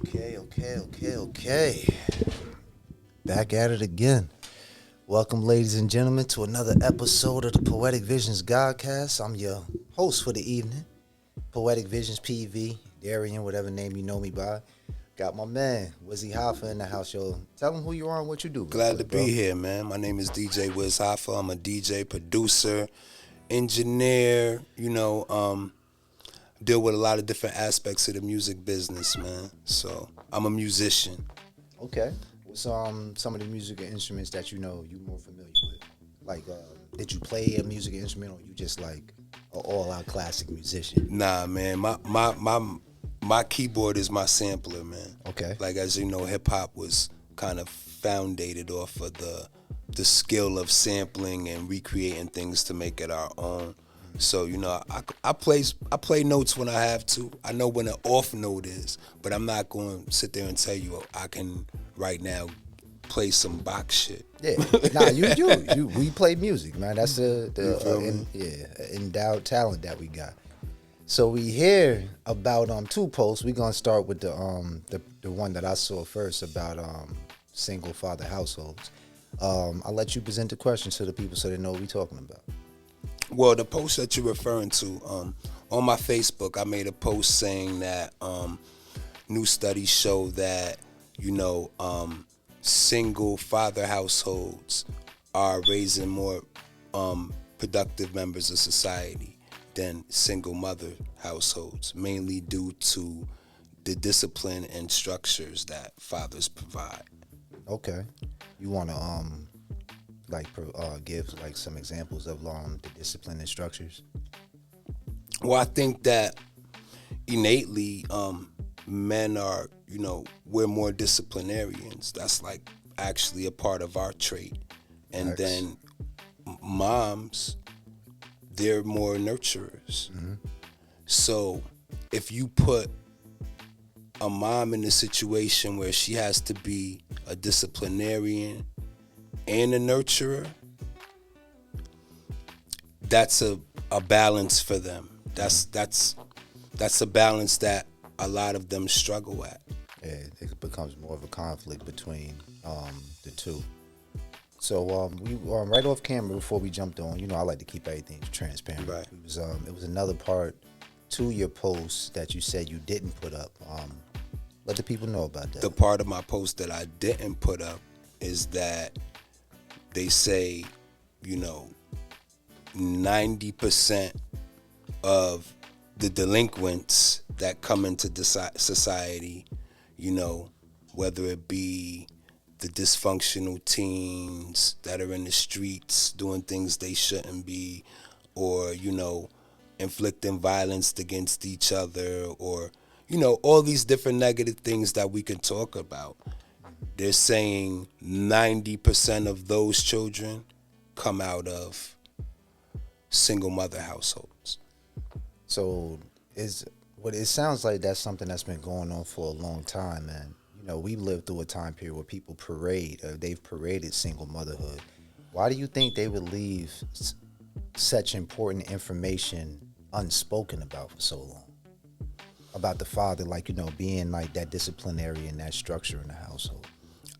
Okay. Back at it again. Welcome, ladies and gentlemen, to another episode of the Poetic Visions Godcast. I'm your host for the evening, Poetic Visions PV, Darian, whatever name you know me by. Got my man, Wizzy Hoffa, in the house, yo. Tell him who you are and what you do. Glad to bro. be here, man. My name is DJ Wiz Hoffa. I'm a DJ, producer, engineer, deal with a lot of different aspects of the music business, man. So I'm a musician. Okay. What's some of the musical instruments that you know you more familiar with? Like, did you play a musical instrument, or you just like an all-out classic musician? Nah, man. My keyboard is my sampler, man. Okay. Like, as you know, hip hop was kind of founded off of the skill of sampling and recreating things to make it our own. So I play notes when I have to. I know when an off note is, but I'm not going to sit there and tell you I can right now play some box shit. Yeah, we play music, man. That's the endowed talent that we got. So we hear about two posts. We're gonna start with the one that I saw first about single father households. I'll let you present the questions to the people so they know what we're talking about. Well, the post that you're referring to, on my Facebook, I made a post saying that new studies show that, single father households are raising more productive members of society than single mother households, mainly due to the discipline and structures that fathers provide. Okay. You want to give like some examples of the discipline and structures? Well, I think that innately men are, we're more disciplinarians. That's like actually a part of our trait. And Nice. then moms, they're more nurturers. Mm-hmm. So if you put a mom in a situation where she has to be a disciplinarian and a nurturer, that's a balance for them. That's a balance that a lot of them struggle at. Yeah, it becomes more of a conflict between the two. So we right off camera before we jumped on. I like to keep everything transparent. Right. It was another part to your post that you said you didn't put up. Let the people know about that. The part of my post that I didn't put up is that they say, 90% of the delinquents that come into society, whether it be the dysfunctional teens that are in the streets doing things they shouldn't be, or, inflicting violence against each other, or, all these different negative things that we can talk about. They're saying 90% of those children come out of single mother households. So it sounds like that's something that's been going on for a long time, man. We lived through a time period where people they've paraded single motherhood. Why do you think they would leave such important information unspoken about for so long? About the father, being like that disciplinarian, that structure in the household.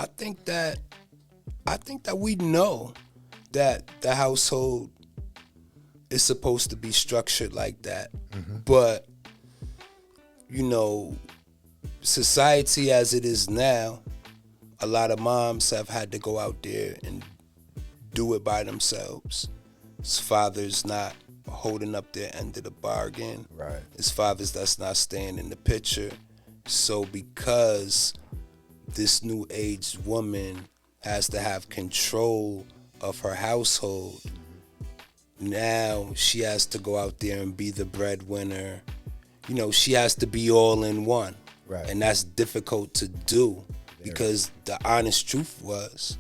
I think that we know that the household is supposed to be structured like that. Mm-hmm. But, society as it is now, a lot of moms have had to go out there and do it by themselves. It's fathers not holding up their end of the bargain. Right. It's fathers that's not staying in the picture. So because this new age woman has to have control of her household, now she has to go out there and be the breadwinner. She has to be all in one. Right. And that's difficult to do because the honest truth was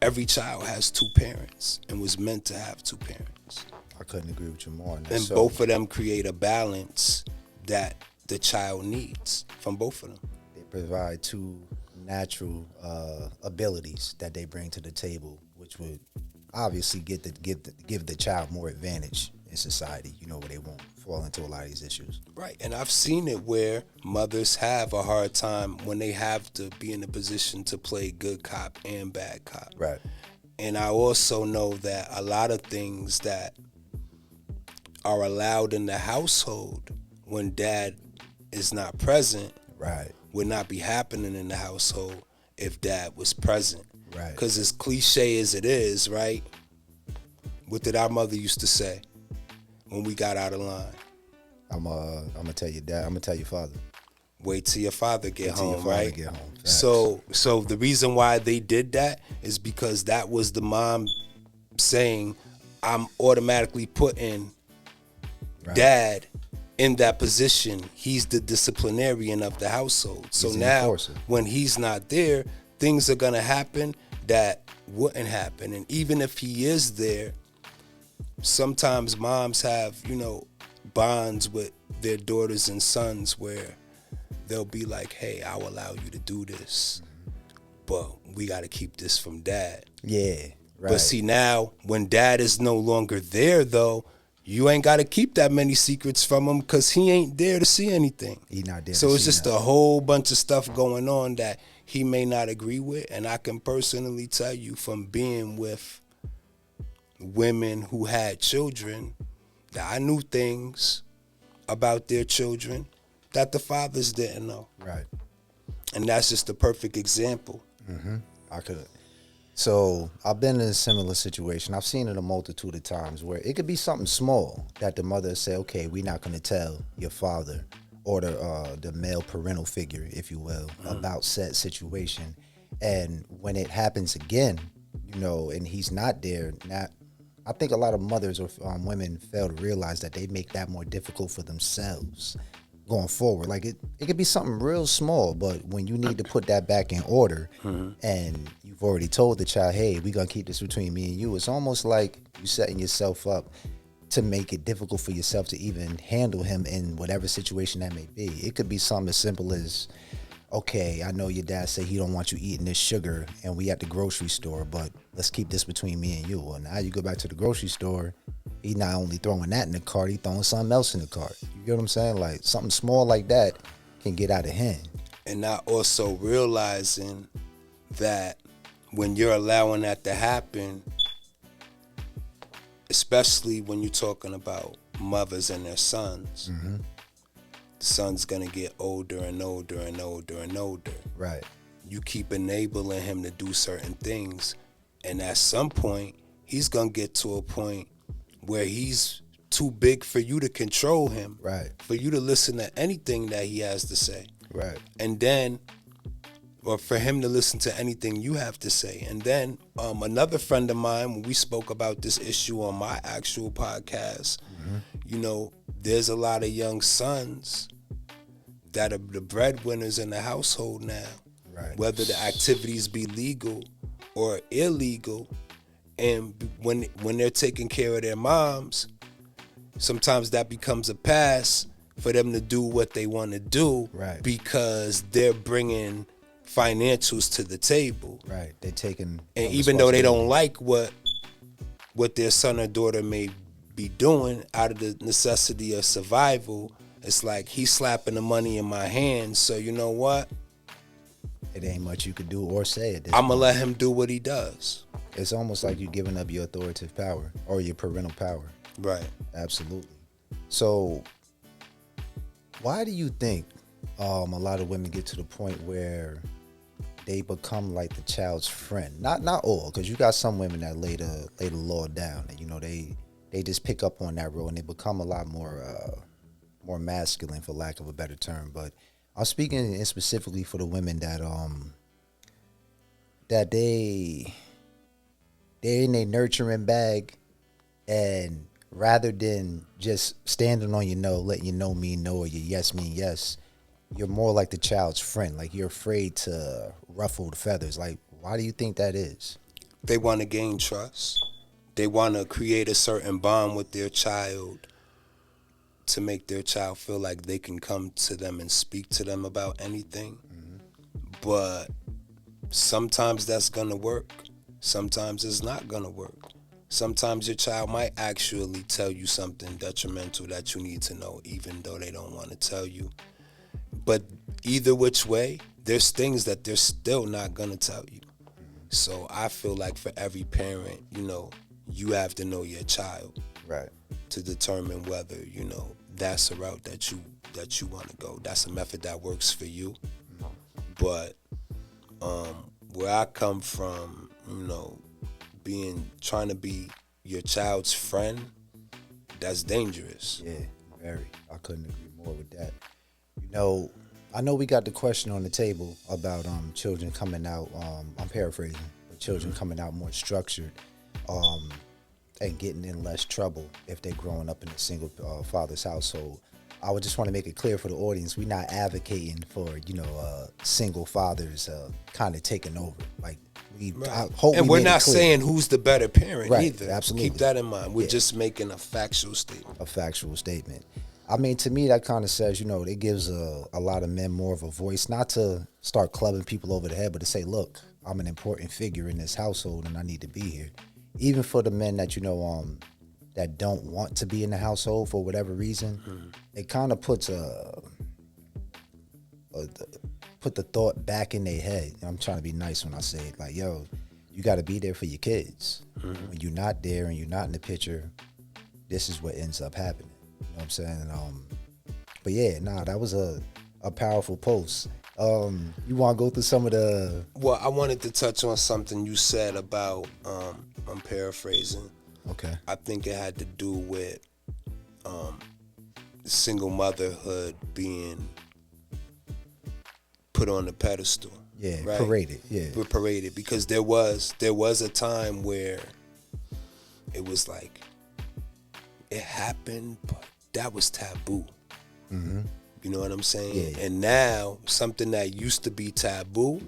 every child has two parents and was meant to have two parents. I couldn't agree with you more on that. And both of them create a balance that the child needs from both of them. They provide two natural abilities that they bring to the table, which would obviously give the child more advantage in society, where they won't fall into a lot of these issues. Right. And I've seen it where mothers have a hard time when they have to be in a position to play good cop and bad cop. Right. And I also know that a lot of things that are allowed in the household when dad is not present Right. would not be happening in the household if dad was present. Right. Because as cliche as it is, right? What did our mother used to say when we got out of line? I'm gonna tell your dad. I'm gonna tell your father. Wait till your father get Wait till your home, father right? get home. Facts. So the reason why they did that is because that was the mom saying, I'm automatically putting Right. dad in that position. He's the disciplinarian of the household. So He's the now enforcer. when he's not there, things are gonna happen that wouldn't happen. And even if he is there, sometimes moms have, bonds with their daughters and sons where they'll be like, hey, I'll allow you to do this, but we got to keep this from dad. Yeah. Right. But see, now when dad is no longer there, though, you ain't got to keep that many secrets from him because he ain't there to see anything. He not there. So to it's see just nothing. a whole bunch of stuff going on that he may not agree with. And I can personally tell you from being with women who had children that I knew things about their children that the fathers didn't know. Right. And that's just a perfect example. I could. So I've been in a similar situation. I've seen it a multitude of times where it could be something small that the mother say, "Okay, we're not going to tell your father or the male parental figure, if you will, about said situation." And when it happens again, and he's not there, I think a lot of mothers or women fail to realize that they make that more difficult for themselves going forward. Like it could be something real small, but when you need to put that back in order and you've already told the child, hey, we're going to keep this between me and you, it's almost like you setting yourself up to make it difficult for yourself to even handle him in whatever situation that may be. It could be something as simple as, okay, I know your dad said he don't want you eating this sugar and we at the grocery store, but let's keep this between me and you. Well, now you go back to the grocery store, he not only throwing that in the cart, he throwing something else in the cart. You get what I'm saying? Like something small like that can get out of hand. And not also realizing that when you're allowing that to happen, especially when you're talking about mothers and their sons, the son's gonna get older and older and older and older. Right. You keep enabling him to do certain things, and at some point, he's gonna get to a point where he's too big for you to control him. Right. For you to listen to anything that he has to say. Right. And then, or for him to listen to anything you have to say. And then another friend of mine, when we spoke about this issue on my actual podcast, there's a lot of young sons that are the breadwinners in the household now. Right. Whether the activities be legal or illegal. And when they're taking care of their moms, sometimes that becomes a pass for them to do what they want to do. Right. Because they're bringing financials to the table. Right. They're taking. And even though they don't like what their son or daughter may be doing out of the necessity of survival, it's like he's slapping the money in my hands. So you know what? It ain't much you could do or say at this I'm going to point. let him do what he does. It's almost like you're giving up your authoritative power or your parental power. Right. Absolutely. So why do you think a lot of women get to the point where they become like the child's friend? Not all, because you got some women that lay the law down and they just pick up on that role and they become a lot more masculine, for lack of a better term. But I'm speaking specifically for the women that they're in a nurturing bag, and rather than just standing on your no, letting your no mean no or your yes mean yes, you're more like the child's friend. Like you're afraid to ruffle the feathers. Like, why do you think that is? They want to gain trust. They want to create a certain bond with their child to make their child feel like they can come to them and speak to them about anything. But sometimes that's going to work. Sometimes it's not going to work. Sometimes your child might actually tell you something detrimental that you need to know, even though they don't want to tell you. But either which way, there's things that they're still not going to tell you. So I feel like for every parent, you have to know your child. Right. To determine whether, that's a route that you want to go. That's a method that works for you. But where I come from, trying to be your child's friend, that's dangerous. Yeah, very. I couldn't agree more with that. I know we got the question on the table about children coming out. I'm paraphrasing, but children coming out more structured, and getting in less trouble if they're growing up in a single father's household. I would just want to make it clear for the audience, we're not advocating for single fathers kind of taking over. Like we're not saying who's the better parent either. Absolutely, keep that in mind. We're just making a factual statement. A factual statement. I mean, to me, that kind of says, it gives a lot of men more of a voice, not to start clubbing people over the head, but to say, look, I'm an important figure in this household and I need to be here. Even for the men that, that don't want to be in the household for whatever reason, it kind of puts put the thought back in their head. I'm trying to be nice when I say it, like, yo, you got to be there for your kids. When you're not there and you're not in the picture, this is what ends up happening. You know what I'm saying? But yeah, that was a powerful post. You want to go through some of the... Well, I wanted to touch on something you said about, I'm paraphrasing. Okay. I think it had to do with single motherhood being put on the pedestal. Yeah, right? Paraded. Yeah. Paraded, because there was a time where it was like, it happened, but that was taboo. Mm-hmm. You know what I'm saying? Yeah. And now something that used to be taboo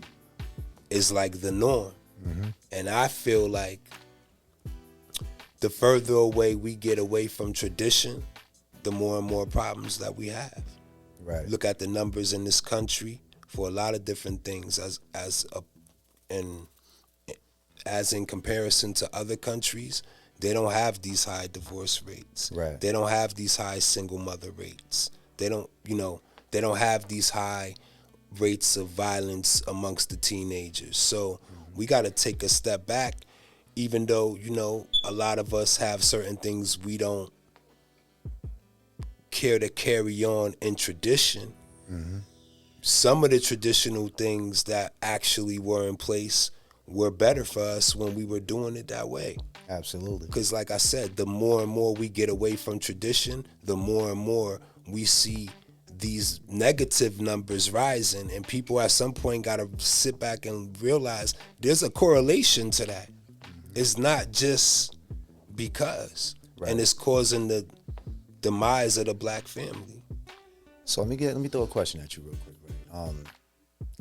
is like the norm. Mm-hmm. And I feel like the further away we get away from tradition, the more and more problems that we have. Right. Look at the numbers in this country for a lot of different things as in comparison to other countries. They don't have these high divorce rates. Right. They don't have these high single mother rates. They don't have these high rates of violence amongst the teenagers. So we got to take a step back, even though, a lot of us have certain things we don't care to carry on in tradition. Mm-hmm. Some of the traditional things that actually were in place were better for us when we were doing it that way. Absolutely. Because like I said, the more and more we get away from tradition, the more and more we see these negative numbers rising, and people at some point got to sit back and realize there's a correlation to that. It's not just because. Right. And it's causing the demise of the black family. So let me throw a question at you real quick, right?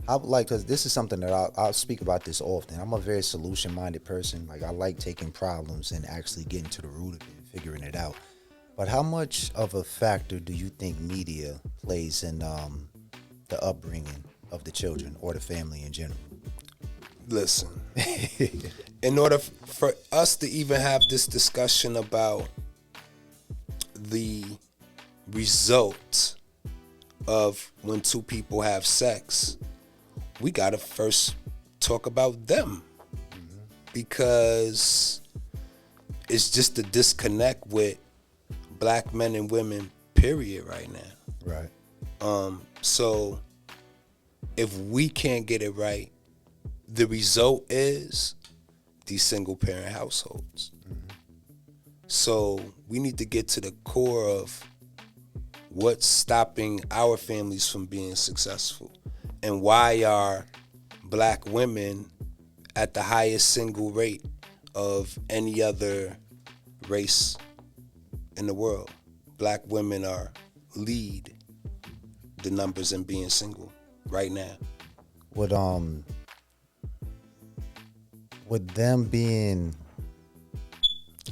I would like, because this is something that I'll speak about this often. I'm a very solution-minded person. Like, I like taking problems and actually getting to the root of it and figuring it out. But how much of a factor do you think media plays in the upbringing of the children or the family in general? Listen, in order for us to even have this discussion about the result of when two people have sex, we got to first talk about them. Mm-hmm. Because it's just a disconnect with black men and women, period, right now. Right. So if we can't get it right, the result is these single parent households. Mm-hmm. So we need to get to the core of what's stopping our families from being successful, and why are black women at the highest single rate of any other race in the world. Black women lead the numbers in being single right now. With them being,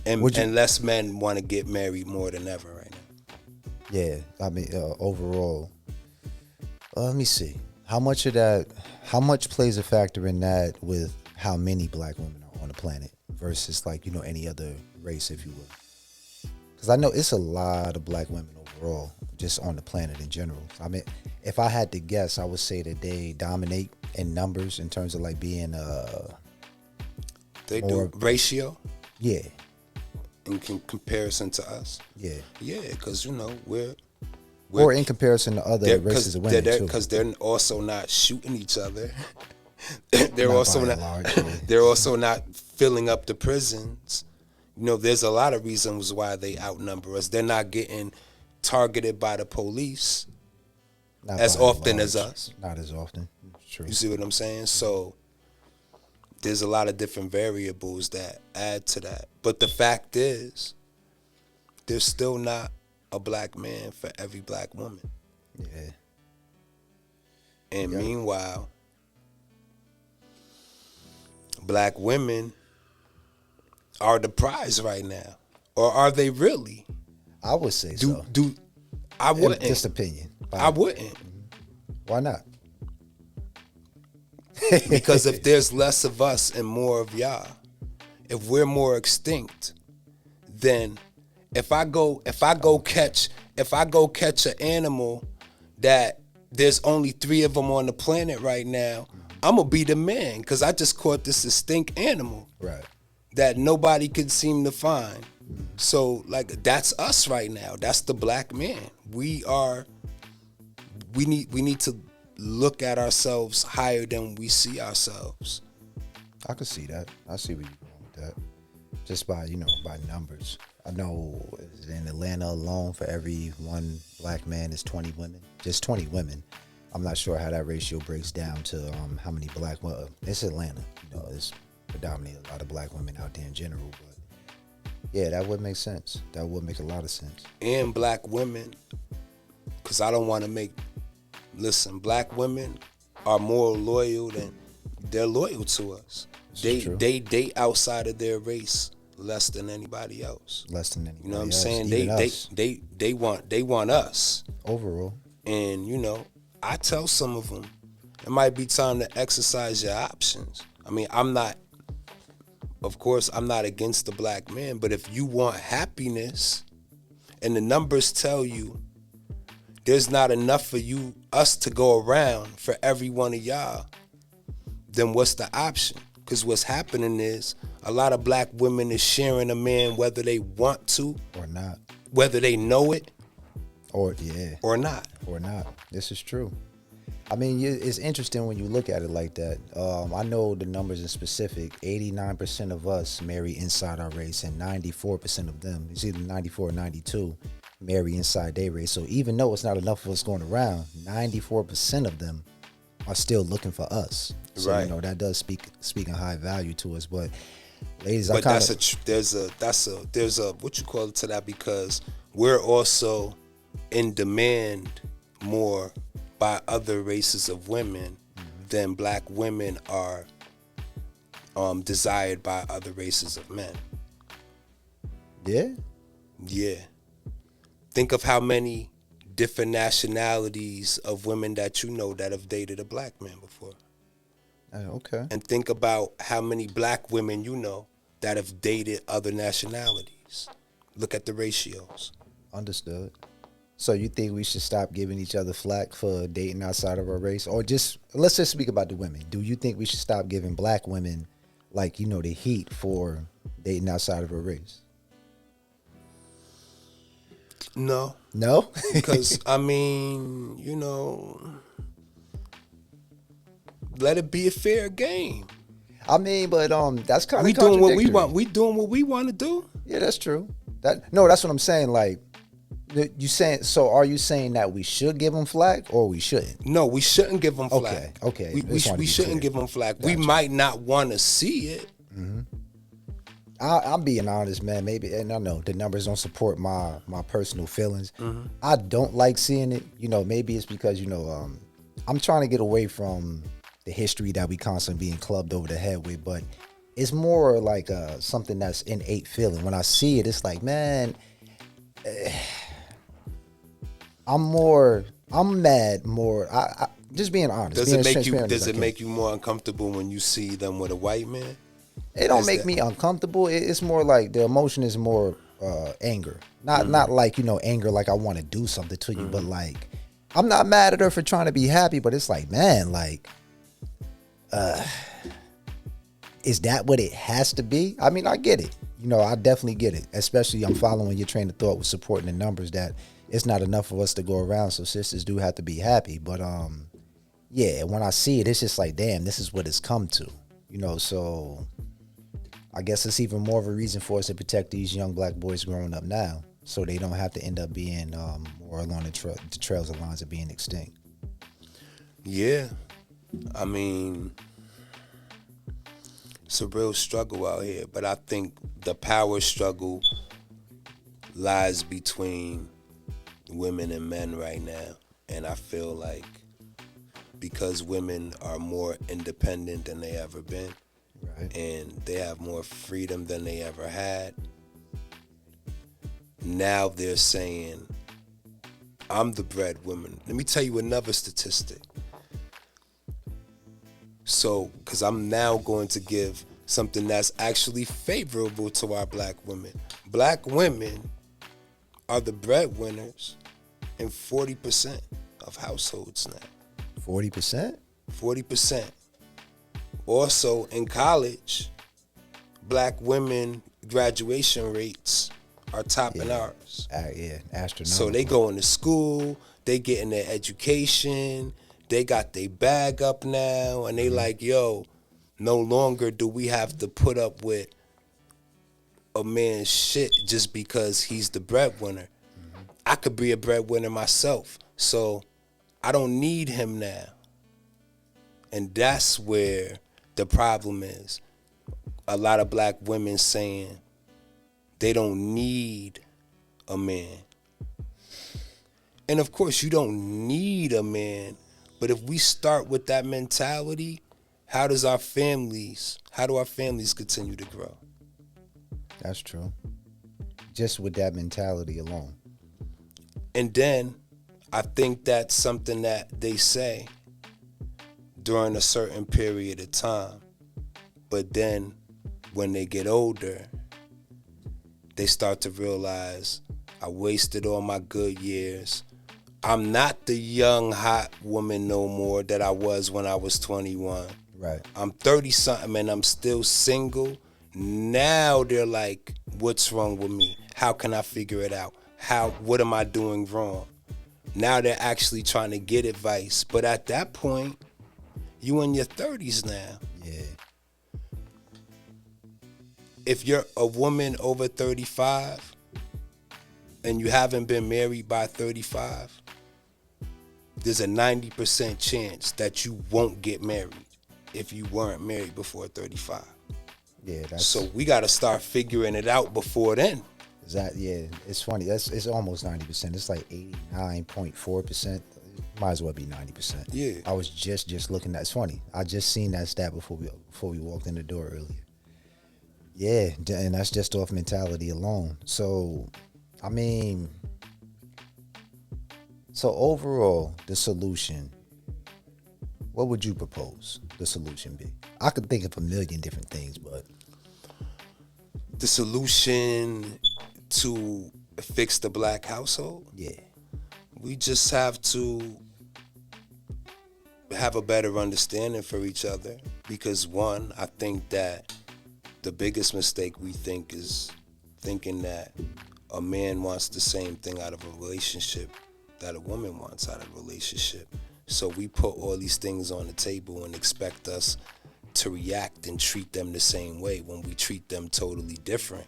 and less men want to get married more than ever right now. Yeah, I mean, overall, let me see. How much plays a factor in that with how many black women are on the planet versus like, you know, any other race, if you will? Because I know it's a lot of black women overall, just on the planet in general. I mean, if I had to guess, I would say that they dominate in numbers in terms of like being They more, do ratio yeah, in comparison to us. yeah, Yeah, because you know we're or in comparison to other races of women too. Because they're also not shooting each other. they're Not also by not. and large, yeah. They're also not filling up the prisons. You know, there's a lot of reasons why they outnumber us. They're not getting targeted by the police Not as by and often as large. us. Not as often. True. You see what I'm saying? So there's a lot of different variables that add to that. But the fact is, there's still not a black man for every black woman. Yeah. And Yeah. meanwhile, black women are the prize right now. Or are they really? I would say so. I wouldn't. Just opinion. I wouldn't. Why not? Because if there's less of us and more of y'all, if we're more extinct, then if I go catch an animal that there's only 3 of them on the planet right now, I'm gonna be the man because I just caught this extinct animal Right. that nobody could seem to find. So like that's us right now. That's the black man. We need to look at ourselves higher than we see ourselves. I could see that. I see where you're going with that. Just by, you know, by numbers. I know in Atlanta alone, for every one black man is 20 women. Just 20 women. I'm not sure how that ratio breaks down to how many black women. It's Atlanta. You know, it's predominantly a lot of black women out there in general. But yeah, that would make sense. That would make a lot of sense. And black women, because I don't want to make, listen, black women are more loyal than, they're loyal to us. They date outside of their race less than anybody else. Less than anybody You know what I'm else, saying? even us. They want us. Overall. And you know, I tell some of them, it might be time to exercise your options. I mean, of course, I'm not against the black man, but if you want happiness and the numbers tell you there's not enough for us to go around for every one of y'all, then what's the option? Because what's happening is a lot of black women is sharing a man whether they want to Or not. whether they know it Or, yeah. or not. Or not. This is true. I mean, it's interesting when you look at it like that. I know the numbers in specific. 89% of us marry inside our race, and 94% of them, it's either 94 or 92, marry inside their race. So even though it's not enough of us going around, 94% of them are still looking for us. So, Right. you know, that does speak in high value to us. But ladies, But I kind there's a what you call it to that, because we're also in demand more by other races of women than black women are desired by other races of men. yeah. Yeah. Think of how many different nationalities of women that you know that have dated a black man before. Okay. And think about how many black women you know that have dated other nationalities. Look at the ratios. Understood. So you think we should stop giving each other flack for dating outside of our race? Or let's just speak about the women. Do you think we should stop giving black women, like, you know, the heat for dating outside of our race? No. No? Because, I mean, you know, let it be a fair game. I mean, but that's kind of We doing what we want. We doing what we want to do. Yeah, that's true. That's what I'm saying. Like, are you saying that we should give them flack or we shouldn't? No, we shouldn't give them flack. Okay. We shouldn't give them flack. We might not want to see it. I'm being honest, man. Maybe, and I know the numbers don't support my personal feelings. I don't like seeing it. You know, maybe it's because, you know, I'm trying to get away from the history that we constantly being clubbed over the head with, but it's more like something that's innate feeling. When I see it, it's like, man, I'm mad more. I just being honest. Does it make you more uncomfortable when you see them with a white man? It don't Is make that me uncomfortable. It's more like the emotion is more anger. Not like, anger like I want to do something to you, but like I'm not mad at her for trying to be happy, but it's like, man, like is that what it has to be? I mean, I get it. I definitely get it. Especially I'm following your train of thought with supporting the numbers that it's not enough of us to go around, so sisters do have to be happy. But yeah, when I see it, it's just like, damn, this is what it's come to. So I guess it's even more of a reason for us to protect these young black boys growing up now, so they don't have to end up being more along the trails of lines of being extinct. Yeah, I mean, it's a real struggle out here, but I think the power struggle lies between women and men right now, and I feel like because women are more independent than they ever been, Right. and they have more freedom than they ever had. Now they're saying, I'm the breadwinner. Let me tell you another statistic. So, because I'm now going to give something that's actually favorable to our black women. Black women are the breadwinners in 40% of households now. 40%? 40%. Also, in college, black women graduation rates are topping ours. Yeah, astronomical. So they going to school, they getting their education, they got their bag up now, and they like, yo, no longer do we have to put up with a man's shit just because he's the breadwinner. I could be a breadwinner myself, so I don't need him now. And that's where the problem is. A lot of black women saying they don't need a man. And of course, you don't need a man, but if we start with that mentality, how do our families continue to grow? That's true. Just with that mentality alone. And then I think that's something that they say during a certain period of time. But then when they get older, they start to realize I wasted all my good years. I'm not the young, hot woman no more that I was when I was 21. Right. I'm 30-something and I'm still single. Now they're like, what's wrong with me? How can I figure it out? What am I doing wrong? Now they're actually trying to get advice. But at that point, you in your 30s now. Yeah. If you're a woman over 35 and you haven't been married by 35, there's a 90% chance that you won't get married if you weren't married before 35. Yeah, So we got to start figuring it out before then. It's funny. It's almost 90%. It's like 89.4%. Might as well be 90%. Yeah. I was just looking at. It's funny. I just seen that stat before we walked in the door earlier. Yeah, and that's just off mentality alone. So, I mean, overall, the solution. What would you propose the solution be? I could think of a million different things, but the solution to fix the black household? Yeah. We just have to have a better understanding for each other. Because one, I think that the biggest mistake we think is thinking that a man wants the same thing out of a relationship that a woman wants out of a relationship. So we put all these things on the table and expect us to react and treat them the same way when we treat them totally different.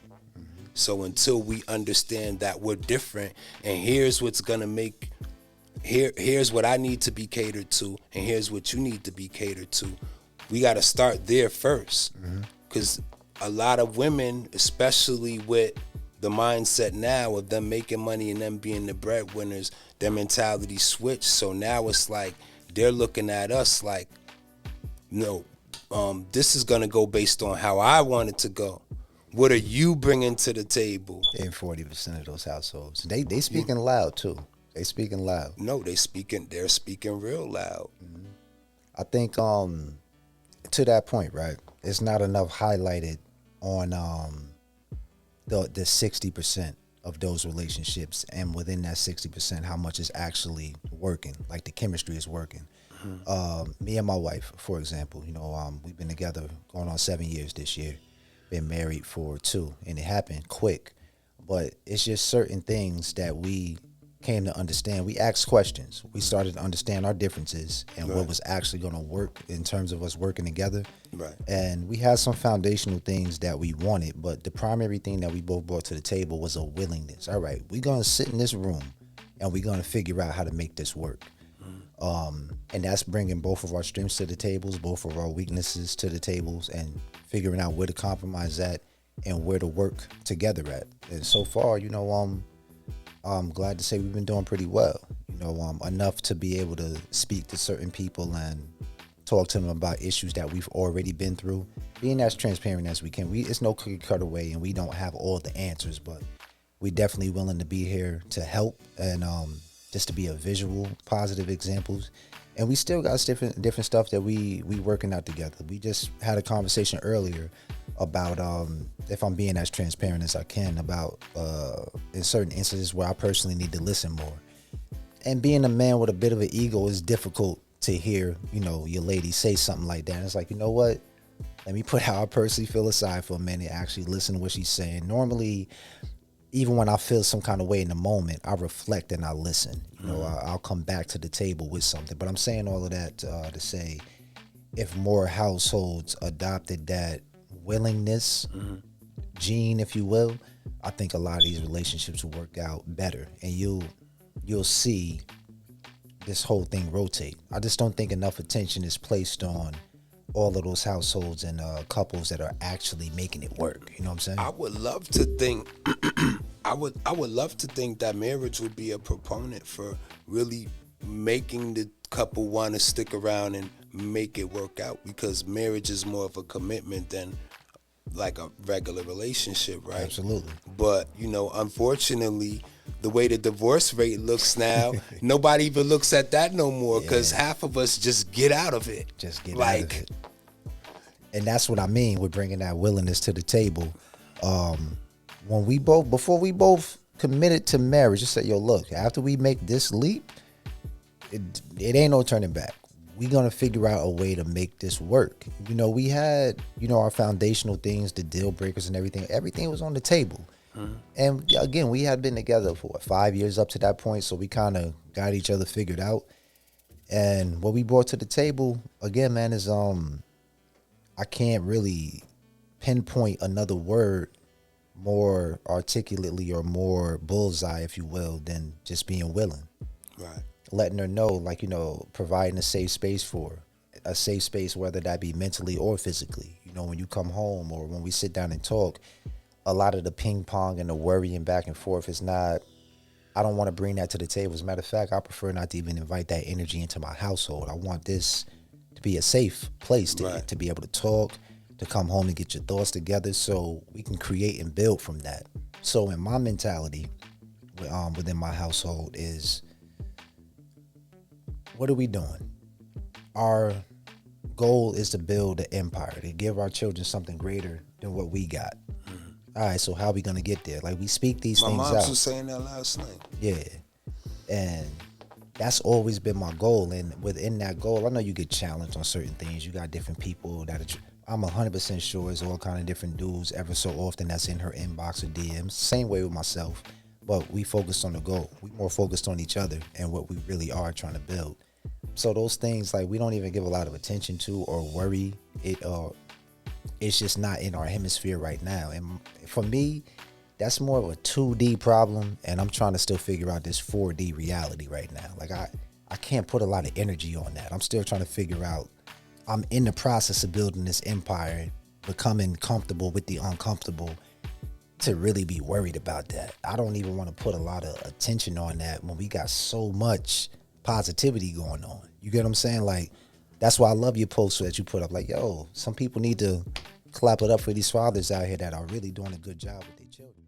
So until we understand that we're different, and here's what's gonna make, here's what I need to be catered to, and here's what you need to be catered to, we gotta start there first. Because a lot of women, especially with the mindset now of them making money and them being the breadwinners, their mentality switched. So now it's like they're looking at us like, no, this is gonna go based on how I want it to go. What are you bringing to the table? in 40% of those households, they speaking loud too. They speaking loud. No, they're speaking real loud. I think to that point, right? it's not enough highlighted on the 60% of those relationships, and within that 60%, how much is actually working, like the chemistry is working. Me and my wife, for example, we've been together going on 7 years this year, been married for 2, and it happened quick. But it's just certain things that we came to understand. We asked questions. We started to understand our differences and what was actually going to work in terms of us working together. Right. And we had some foundational things that we wanted, but the primary thing that we both brought to the table was a willingness. All right, we're going to sit in this room and we're going to figure out how to make this work. And that's bringing both of our strengths to the tables, both of our weaknesses to the tables, and figuring out where to compromise at and where to work together at. And so far, I'm glad to say we've been doing pretty well. Enough to be able to speak to certain people and talk to them about issues that we've already been through. Being as transparent as we can. It's no cookie cutter way, and we don't have all the answers, but we're definitely willing to be here to help and just to be a visual, positive examples. And we still got different stuff that we working out together. We just had a conversation earlier about, if I'm being as transparent as I can, about in certain instances where I personally need to listen more. And being a man with a bit of an ego is difficult to hear, your lady say something like that. And it's like, you know what? Let me put how I personally feel aside for a minute, actually listen to what she's saying. Normally, even when I feel some kind of way in the moment, I reflect and I listen. I'll come back to the table with something. But I'm saying all of that to say, if more households adopted that willingness gene, if you will, I think a lot of these relationships will work out better, and you'll see this whole thing rotate. I just don't think enough attention is placed on all of those households and couples that are actually making it work. You know what I'm saying? I would love to think I would love to think that marriage would be a proponent for really making the couple want to stick around and make it work out, because marriage is more of a commitment than like a regular relationship, right? Absolutely. But unfortunately, the way the divorce rate looks now, nobody even looks at that no more, because half of us just get out of it. Just get out of it. And that's what I mean with bringing that willingness to the table. Before we both committed to marriage, just say, yo, look, after we make this leap, it ain't no turning back. We're going to figure out a way to make this work. We had, our foundational things, the deal breakers and everything. Everything was on the table. And again, we had been together for 5 years up to that point, so we kind of got each other figured out. And what we brought to the table, again, man, is I can't really pinpoint another word more articulately or more bullseye, if you will, than just being willing. Right. Letting her know, providing a safe space for her. A safe space, whether that be mentally or physically. When you come home or when we sit down and talk, a lot of the ping pong and the worrying back and forth is not, I don't want to bring that to the table. As a matter of fact, I prefer not to even invite that energy into my household. I want this to be a safe place to be able to talk, to come home and get your thoughts together so we can create and build from that. So in my mentality, within my household is, what are we doing? Our goal is to build an empire, to give our children something greater than what we got. All right, so how are we going to get there? We speak these things out. My mom was saying that last night. Yeah. And that's always been my goal. And within that goal, I know you get challenged on certain things. You got different people that I'm 100% sure is all kind of different dudes ever so often that's in her inbox or DMs. Same way with myself. But we focused on the goal. We more focused on each other and what we really are trying to build. So those things, we don't even give a lot of attention to or worry it, it's just not in our hemisphere right now. And for me, that's more of a 2D problem, and I'm trying to still figure out this 4D reality right now. I can't put a lot of energy on that. I'm still trying to figure out, I'm in the process of building this empire, becoming comfortable with the uncomfortable, to really be worried about that. I don't even want to put a lot of attention on that when we got so much positivity going on. You get what I'm saying? That's why I love your posts that you put up. Yo, some people need to clap it up for these fathers out here that are really doing a good job with their children.